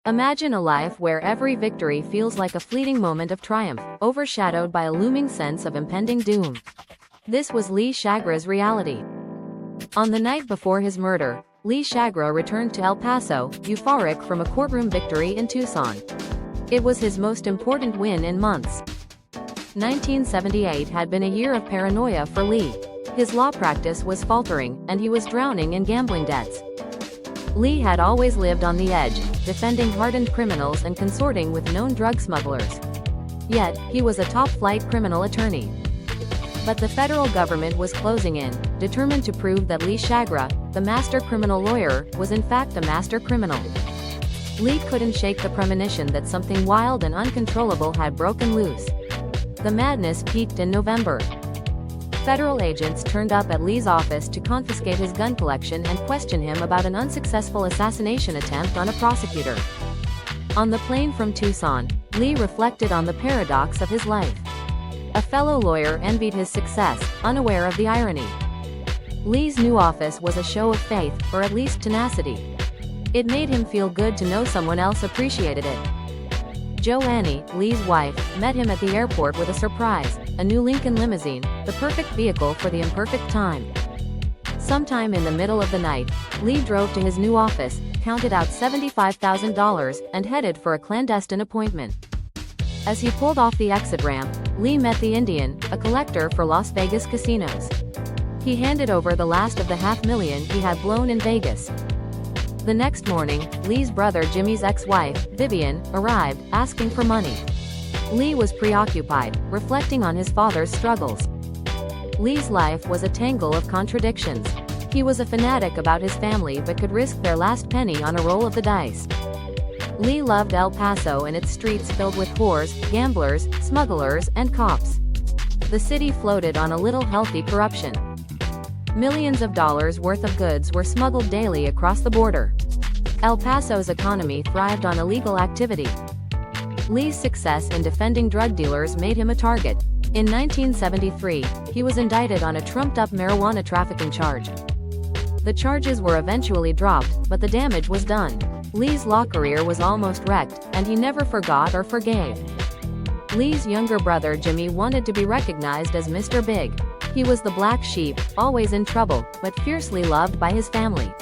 Imagine a life where every victory feels like a fleeting moment of triumph, overshadowed by a looming sense of impending doom. This was Lee Chagra's reality. On the night before his murder, Lee Chagra returned to El Paso, euphoric from a courtroom victory in Tucson. It was his most important win in months. 1978 had been a year of paranoia for Lee. His law practice was faltering, and he was drowning in gambling debts. Lee had always lived on the edge, defending hardened criminals and consorting with known drug smugglers. Yet, he was a top-flight criminal attorney. But the federal government was closing in, determined to prove that Lee Chagra, the master criminal lawyer, was in fact a master criminal. Lee couldn't shake the premonition that something wild and uncontrollable had broken loose. The madness peaked in November. Federal agents turned up at Lee's office to confiscate his gun collection and question him about an unsuccessful assassination attempt on a prosecutor. On the plane from Tucson, Lee reflected on the paradox of his life. A fellow lawyer envied his success, unaware of the irony. Lee's new office was a show of faith, or at least tenacity. It made him feel good to know someone else appreciated it. Joanne, Lee's wife, met him at the airport with a surprise, a new Lincoln limousine, the perfect vehicle for the imperfect time. Sometime in the middle of the night, Lee drove to his new office, counted out $75,000, and headed for a clandestine appointment. As he pulled off the exit ramp, Lee met the Indian, a collector for Las Vegas casinos. He handed over the last of the $500,000 he had blown in Vegas. The next morning, Lee's brother Jimmy's ex-wife, Vivian, arrived, asking for money. Lee was preoccupied, reflecting on his father's struggles. Lee's life was a tangle of contradictions. He was a fanatic about his family but could risk their last penny on a roll of the dice. Lee loved El Paso and its streets filled with whores, gamblers, smugglers, and cops. The city floated on a little healthy corruption. Millions of dollars worth of goods were smuggled daily across the border. El Paso's economy thrived on illegal activity. Lee's success in defending drug dealers made him a target. In 1973, he was indicted on a trumped-up marijuana trafficking charge. The charges were eventually dropped, but the damage was done. Lee's law career was almost wrecked, and he never forgot or forgave. Lee's younger brother Jimmy wanted to be recognized as Mr. Big. He was the black sheep, always in trouble, but fiercely loved by his family.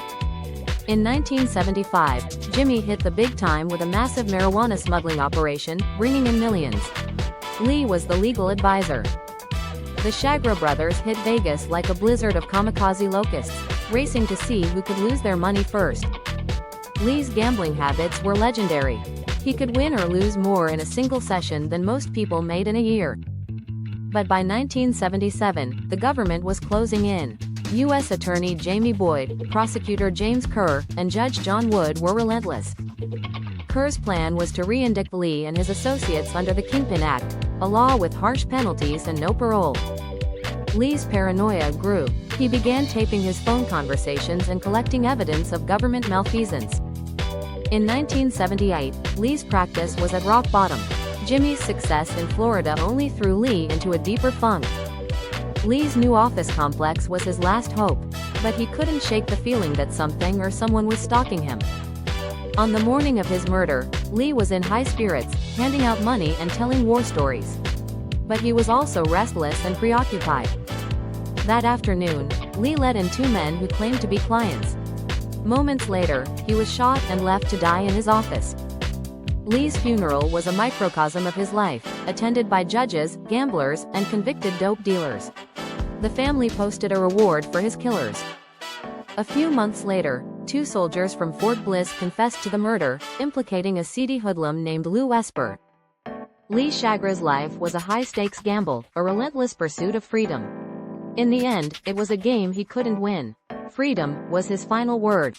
In 1975, Jimmy hit the big time with a massive marijuana smuggling operation, bringing in millions. Lee was the legal advisor. The Chagra brothers hit Vegas like a blizzard of kamikaze locusts, racing to see who could lose their money first. Lee's gambling habits were legendary. He could win or lose more in a single session than most people made in a year. But by 1977, the government was closing in. U.S. Attorney Jamie Boyd, Prosecutor James Kerr, and Judge John Wood were relentless. Kerr's plan was to re-indict Lee and his associates under the Kingpin Act, a law with harsh penalties and no parole. Lee's paranoia grew. He began taping his phone conversations and collecting evidence of government malfeasance. In 1978, Lee's practice was at rock bottom. Jimmy's success in Florida only threw Lee into a deeper funk. Lee's new office complex was his last hope, but he couldn't shake the feeling that something or someone was stalking him. On the morning of his murder, Lee was in high spirits, handing out money and telling war stories. But he was also restless and preoccupied. That afternoon, Lee let in two men who claimed to be clients. Moments later, he was shot and left to die in his office. Lee's funeral was a microcosm of his life, attended by judges, gamblers, and convicted dope dealers. The family posted a reward for his killers. A few months later, two soldiers from Fort Bliss confessed to the murder, implicating a seedy hoodlum named Lou Esper. Lee Chagra's life was a high-stakes gamble, a relentless pursuit of freedom. In the end, it was a game he couldn't win. Freedom was his final word.